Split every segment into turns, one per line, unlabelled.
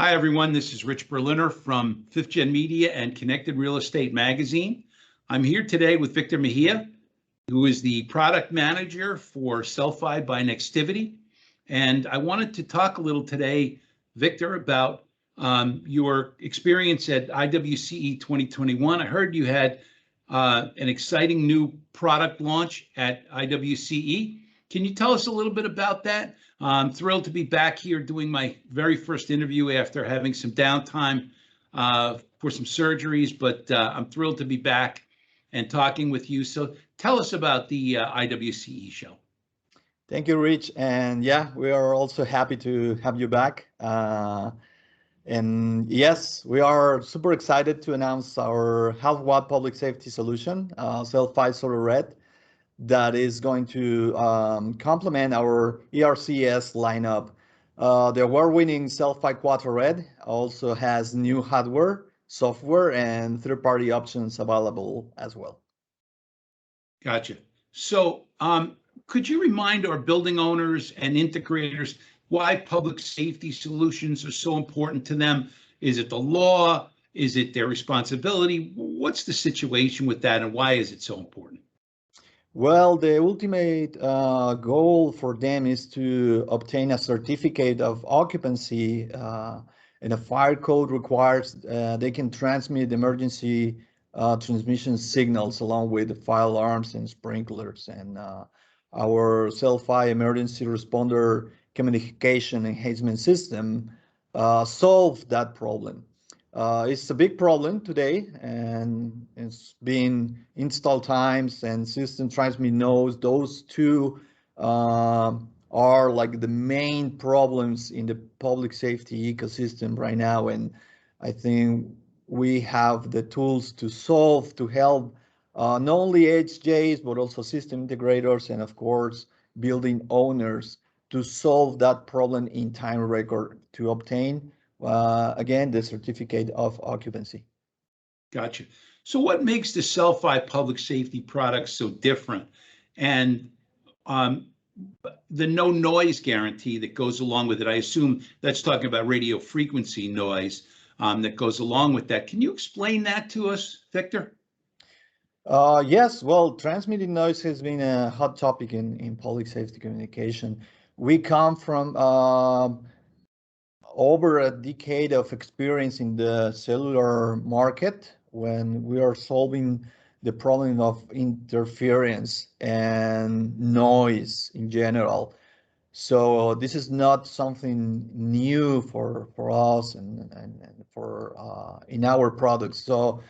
Hi, everyone. This is Rich Berliner from 5th Gen Media and Connected Real Estate Magazine. I'm here today with Victor Mejia, who is the product manager for Cel-Fi by Nextivity. And I wanted to talk a little today, Victor, about your experience at IWCE 2021. I heard you had an exciting new product launch at IWCE. Can you tell us a little bit about that? I'm thrilled to be back here doing my very first interview after having some downtime for some surgeries, but I'm thrilled to be back and talking with you. So tell us about the IWCE show.
Thank you, Rich. And yeah, we are also happy to have you back. And yes, we are super excited to announce our half-watt public safety solution, Cel-Fi Solar Red, that is going to complement our ERCS lineup. The award-winning Cel-Fi Quattro Red also has new hardware, software, and third-party options available as well.
Gotcha. So could you remind our building owners and integrators why public safety solutions are so important to them? Is it the law? Is it their responsibility? What's the situation with that, and why is it so important?
Well, the ultimate goal for them is to obtain a certificate of occupancy, and a fire code requires they can transmit emergency transmission signals along with the fire alarms and sprinklers. And our Cel-Fi emergency responder communication enhancement system solved that problem. It's a big problem today, and it's been install times and system transmit nodes. Those two are like the main problems in the public safety ecosystem right now. And I think we have the tools to solve, to help not only HJs, but also system integrators and, of course, building owners to solve that problem in time record to obtain again, the certificate of occupancy.
Gotcha. So what makes the Cel-Fi public safety products so different? And the no noise guarantee that goes along with it, I assume that's talking about radio frequency noise that goes along with that. Can you explain that to us, Victor?
Yes, well, transmitting noise has been a hot topic in public safety communication. We come from over a decade of experience in the cellular market when we are solving the problem of interference and noise in general. So this is not something new for us and for in our products. So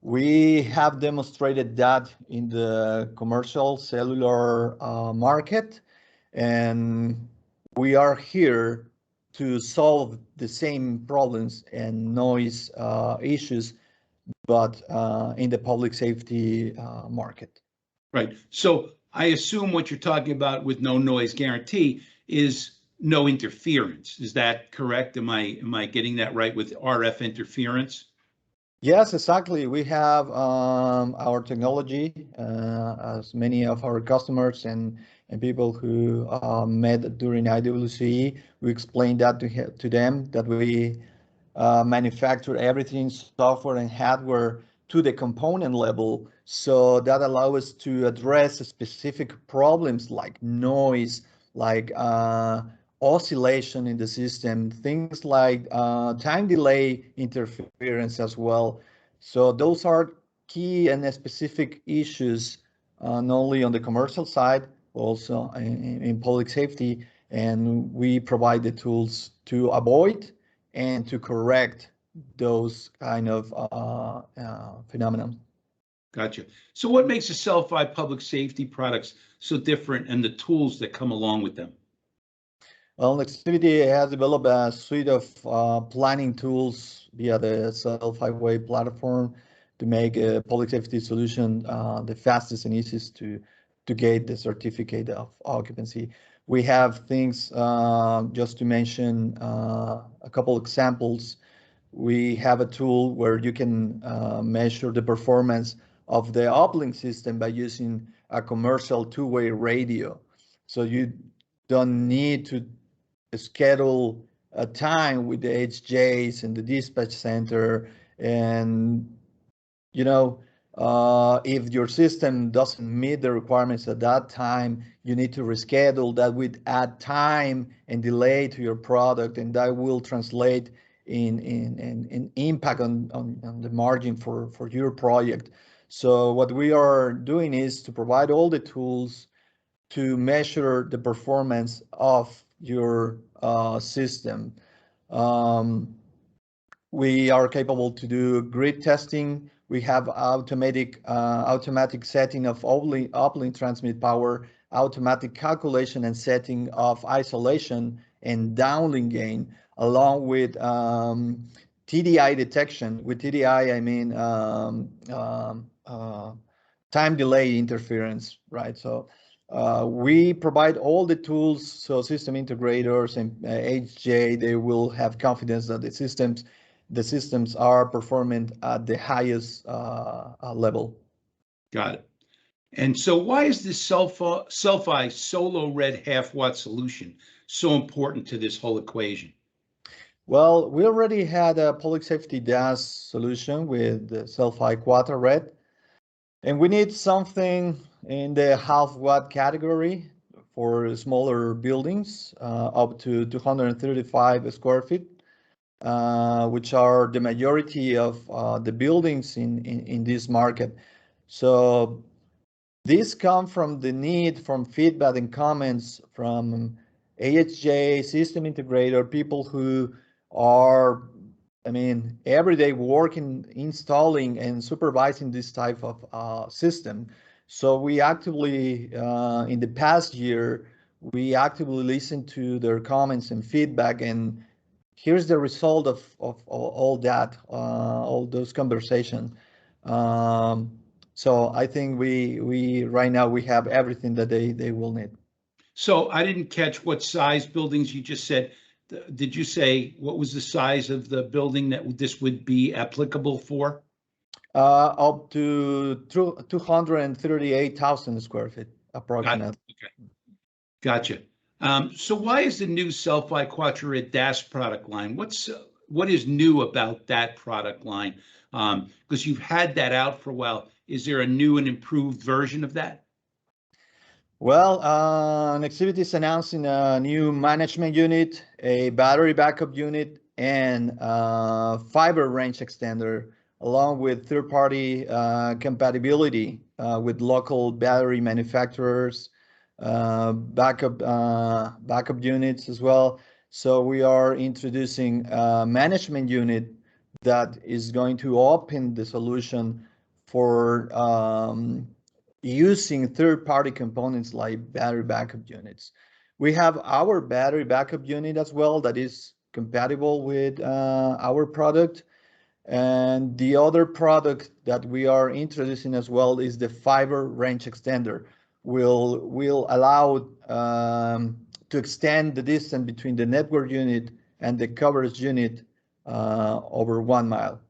we have demonstrated that in the commercial cellular market, and we are here to solve the same problems and noise issues, but in the public safety market.
Right. So I assume what you're talking about with no noise guarantee is no interference. Is that correct? Am I getting that right with RF interference?
Yes, exactly. We have our technology, as many of our customers and people who met during IWCE, we explained that to them, that we manufacture everything, software and hardware, to the component level. So that allows us to address specific problems like noise, like oscillation in the system, things like time delay interference as well. So those are key and specific issues, not only on the commercial side, also in public safety. And we provide the tools to avoid and to correct those kind of phenomena.
Gotcha. So what makes the Cel-Fi public safety products so different and the tools that come along with them?
Well, Nextivity has developed a suite of planning tools via the Cel-Fi Way platform to make a public safety solution the fastest and easiest to get the certificate of occupancy. We have things, just to mention a couple examples. We have a tool where you can measure the performance of the uplink system by using a commercial two-way radio. So you don't need to schedule time with the HJs and the dispatch center. And if your system doesn't meet the requirements at that time, you need to reschedule. That would add time and delay to your product, and that will translate in impact on the margin for your project. So what we are doing is to provide all the tools to measure the performance of your system. We are capable to do grid testing. We have automatic setting of uplink transmit power, automatic calculation and setting of isolation and downlink gain, along with TDI detection. With TDI, I mean time delay interference, right? So we provide all the tools so system integrators and HJ, they will have confidence that the systems are performing at the highest level.
Got it. And so why is this Cel-Fi solo red half-watt solution so important to this whole equation?
Well, we already had a public safety DAS solution with the Cel-Fi Quattro Red, and we need something in the half-watt category for smaller buildings, up to 235 square feet. Which are the majority of the buildings in this market. So these come from the need, from feedback and comments from AHJ, system integrator, people who are, every day working, installing and supervising this type of system. So we actively, in the past year, we actively listened to their comments and feedback, and here's the result of all that, all those conversations. So I think we right now we have everything that they will need.
So I didn't catch what size buildings you just said. Did you say what was the size of the building that this would be applicable for?
Up to 238,000 square feet, approximately.
Okay. Gotcha. So why is the new Cel-Fi Quattro Red DAS product line? What is new about that product line? Because you've had that out for a while. Is there a new and improved version of that?
Well, Nextivity is announcing a new management unit, a battery backup unit, and fiber range extender, along with third-party compatibility with local battery manufacturers, backup units as well. So we are introducing a management unit that is going to open the solution for using third-party components like battery backup units. We have our battery backup unit as well that is compatible with our product. And the other product that we are introducing as well is the fiber range extender. Will allow to extend the distance between the network unit and the coverage unit over 1 mile.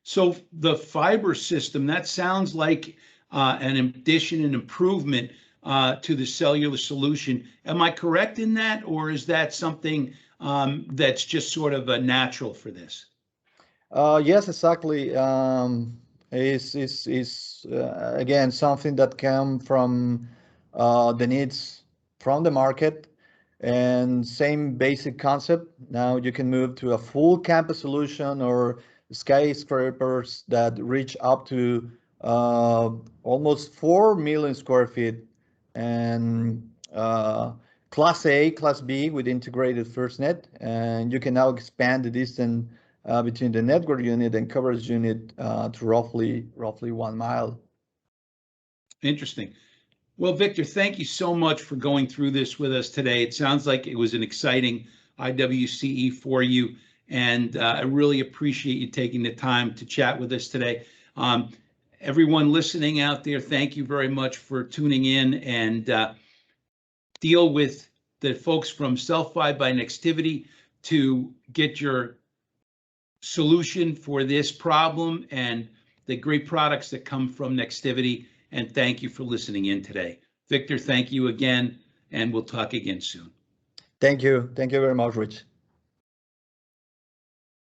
So the fiber system, that sounds like an addition and improvement to the cellular solution. Am I correct in that, or is that something that's just sort of a natural for this?
Yes, exactly. Is again something that came from the needs from the market, and same basic concept. Now you can move to a full campus solution or skyscrapers that reach up to almost 4 million square feet, and Class A, Class B with integrated FirstNet, and you can now expand the distance between the network unit and coverage unit to roughly 1 mile.
Interesting. Well, Victor, thank you so much for going through this with us today. It sounds like it was an exciting IWCE for you, and I really appreciate you taking the time to chat with us today. Everyone listening out there, thank you very much for tuning in, and deal with the folks from Cel-Fi by Nextivity to get your solution for this problem and the great products that come from Nextivity. And thank you for listening in today. Victor, thank you again, and we'll talk again soon.
Thank you. Thank you very much, Rich.